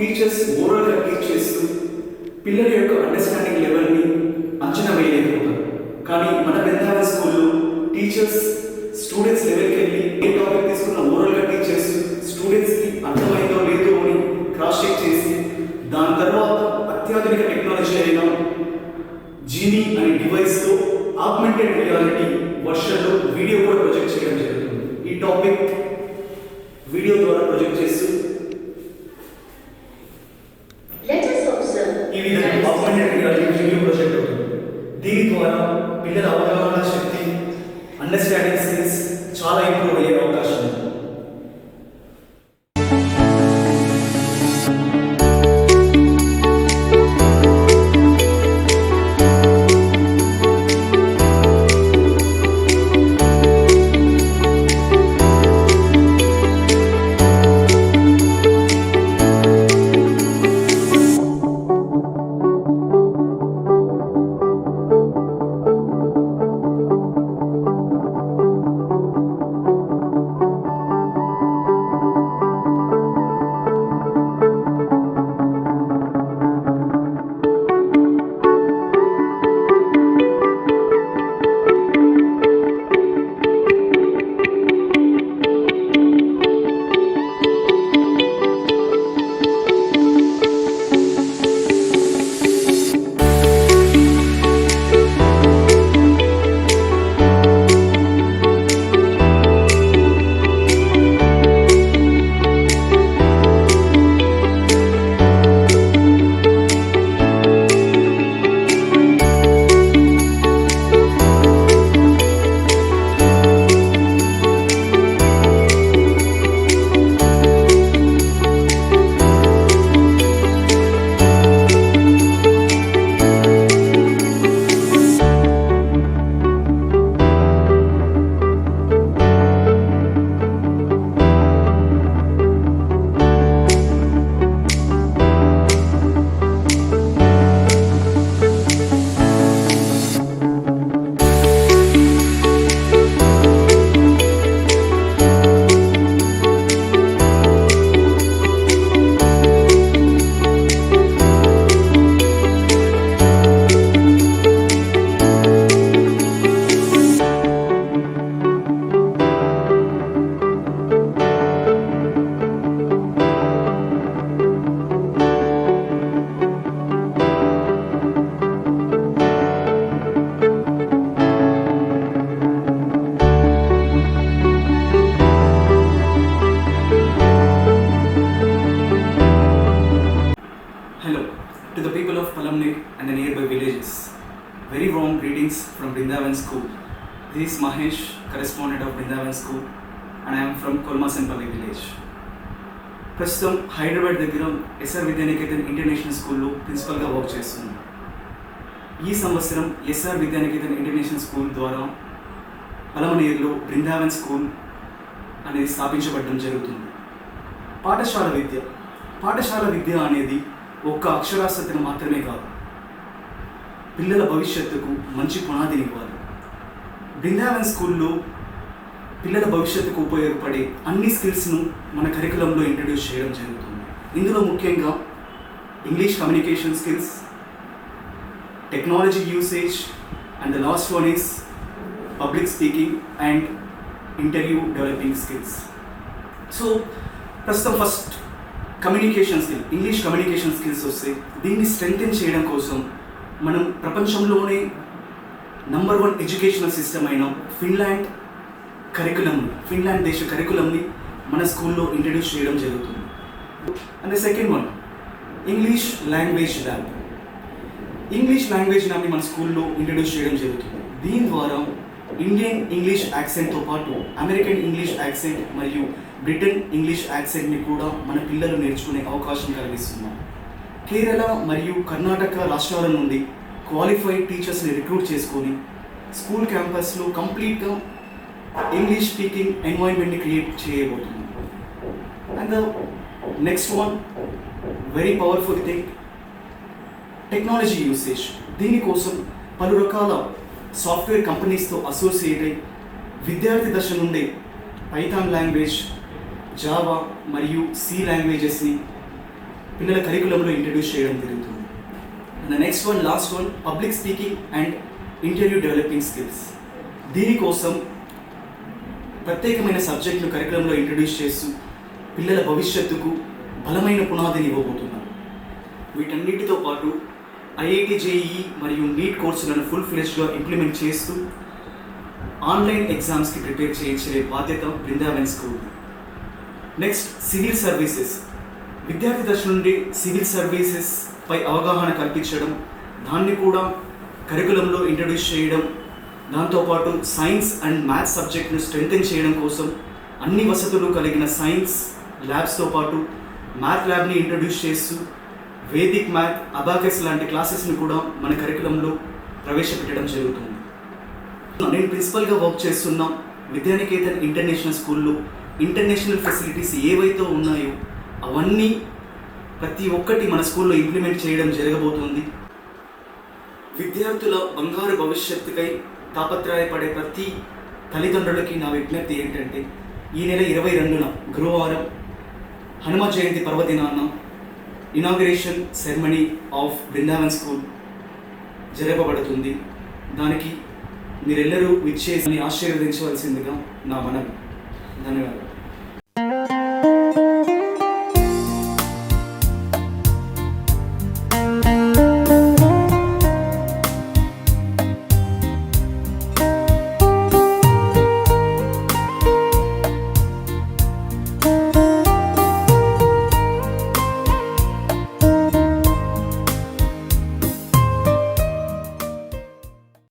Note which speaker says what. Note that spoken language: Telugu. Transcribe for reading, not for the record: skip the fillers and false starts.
Speaker 1: టీచర్స్ ఓవరాల్గా టీచ్ చేస్తూ పిల్లల యొక్క అండర్స్టాండింగ్ లెవెల్ని అంచనా వేయలేకపోతారు. కానీ మన బృందావన్ స్కూల్లో టీచర్స్ స్టూడెంట్స్ లెవెల్కి వెళ్ళి ఏ టాపిక్ తీసుకున్న ఓవరాల్గా టీచ్ చేస్తూ స్టూడెంట్స్కి అర్థమైందో లేదో అని క్రాస్ చెక్ చేసి దాని తర్వాత అత్యాధునిక టెక్నాలజీ అయిన జీనీ అనే డివైస్తో ఆగ్మెంటెడ్ రియాలిటీ వర్షన్లో వీడియో కూడా ప్రొజెక్ట్ చేయడం జరుగుతుంది. ఈ టాపిక్ వీడియో ద్వారా ప్రొజెక్ట్ చేస్తూ ఈ విధంగా ఆగ్మెంటెడ్ రియాలిటీ వీడియో ప్రొజెక్ట్ అవుతుంది. దీని ద్వారా పిల్లల అవగాహన శక్తి, అండర్స్టాండింగ్ స్కిల్స్ చాలా ఇంప్రూవ్ అయ్యే అవకాశం ఉంది. To the people of Palamnir and the nearby villages, very warm greetings from Brindavan School. This is Mahesh, correspondent of Brindavan School, and I am from Kolmasanpalli village. ప్రస్తుతం హైదరాబాద్ దగ్గర ఎస్ఆర్ విద్యానికేతన్ ఇంటర్నేషనల్ స్కూల్లో ప్రిన్సిపల్గా వర్క్ చేస్తున్నాను. ఈ సంవత్సరం ఎస్ఆర్ విద్యానికేతన్ ఇంటర్నేషనల్ స్కూల్ ద్వారా పలమనేరులో బృందావన్ స్కూల్ అనేది స్థాపించబడడం జరుగుతుంది. పాఠశాల విద్య అనేది ఒక్క అక్షరాస్యతను మాత్రమే కాదు, పిల్లల భవిష్యత్తుకు మంచి పునాదినివ్వాలి. బృందావన్ స్కూల్లో పిల్లల భవిష్యత్తుకు ఉపయోగపడే అన్ని స్కిల్స్ను మన కరికులంలో ఇంట్రడ్యూస్ చేయడం జరుగుతుంది. ఇందులో ముఖ్యంగా English communication skills, technology usage, and the last one is public speaking and interview developing skills. So ప్రస్తుతం first communication skill, English communication skills వస్తే దీన్ని స్ట్రెంగ్తెన్ చేయడం కోసం మనం ప్రపంచంలోనే నంబర్ 1 ఎడ్యుకేషనల్ సిస్టమ్ అయిన ఫిన్లాండ్ దేశ కరికులంని మన స్కూల్లో ఇంట్రడ్యూస్ చేయడం జరుగుతుంది. And the second one, English language ల్యాబ్ని మన స్కూల్లో ఇంట్రడ్యూస్ చేయడం జరుగుతుంది. దీని ద్వారా ఇండియన్ ఇంగ్లీష్ యాక్సెంట్తో పాటు అమెరికన్ ఇంగ్లీష్ యాక్సెంట్ మరియు బ్రిటన్ ఇంగ్లీష్ యాక్సెంట్ని కూడా మన పిల్లలు నేర్చుకునే అవకాశం కలిగిస్తున్నాం. కేరళ మరియు కర్ణాటక రాష్ట్రాల నుండి క్వాలిఫైడ్ టీచర్స్ని రిక్రూట్ చేసుకొని స్కూల్ క్యాంపస్లో కంప్లీట్గా ఇంగ్లీష్ స్పీకింగ్ ఎన్వైర్న్మెంట్ని క్రియేట్ చేయబోతున్నాం. And the next one, very powerful thing, technology usage. దీనికోసం పలు రకాల సాఫ్ట్వేర్ కంపెనీస్తో అసోసియేట్ అయి విద్యార్థి దశ నుండే పైథాన్ లాంగ్వేజ్, జావా మరియు సి లాంగ్వేజెస్ని పిల్లల కరికులంలో ఇంట్రడ్యూస్ చేయడం జరుగుతుంది. And next one, last one, public speaking and interview developing skills. దీనికోసం ప్రత్యేకమైన సబ్జెక్టులు కరికులంలో ఇంట్రడ్యూస్ చేస్తూ పిల్లల భవిష్యత్తుకు బలమైన పునాదిని ఇవ్వబోతున్నారు. వీటన్నిటితో పాటు ఐఐటి జేఈఈ మరియు నీట్ కోర్సులను ఫుల్ ఫ్లెజ్డ్గా ఇంప్లిమెంట్ చేస్తూ ఆన్లైన్ ఎగ్జామ్స్కి ప్రిపేర్ చేయించే బాధ్యత Brindavan school. Next, civil services. విద్యార్థి దశ నుండి సివిల్ సర్వీసెస్ పై అవగాహన కల్పించడం, దాన్ని కూడా కరికులంలో ఇంట్రడ్యూస్ చేయడం, దాంతోపాటు సైన్స్ అండ్ మ్యాథ్స్ సబ్జెక్ట్ను స్ట్రెంగ్తెన్ చేయడం కోసం అన్ని వసతులు కలిగిన సైన్స్ ల్యాబ్స్తో పాటు మ్యాథ్ ల్యాబ్ని ఇంట్రడ్యూస్ చేస్తూ వేదిక్ మ్యాథ్, అబాకస్ లాంటి క్లాసెస్ని కూడా మన కరికులంలో ప్రవేశపెట్టడం జరుగుతుంది. నేను ప్రిన్సిపల్గా వర్క్ చేస్తున్న విద్యానికేతన్ ఇంటర్నేషనల్ స్కూల్లో ఇంటర్నేషనల్ ఫెసిలిటీస్ ఏవైతే ఉన్నాయో అవన్నీ ప్రతి ఒక్కటి మన స్కూల్లో ఇంప్లిమెంట్ చేయడం జరగబోతుంది. విద్యార్థుల బంగారు భవిష్యత్తుకై తాపత్రయపడే ప్రతి తల్లిదండ్రులకి నా విజ్ఞప్తి ఏంటంటే, ఈ నెల 22న గురువారం హనుమ జయంతి పర్వదినాన inauguration ceremony of Brindavan school జరపబడుతుంది. దానికి మీరెల్లరూ విచ్చేసి ఆశీర్వదించవలసిందిగా నా మనవి. ధన్యవాదాలు.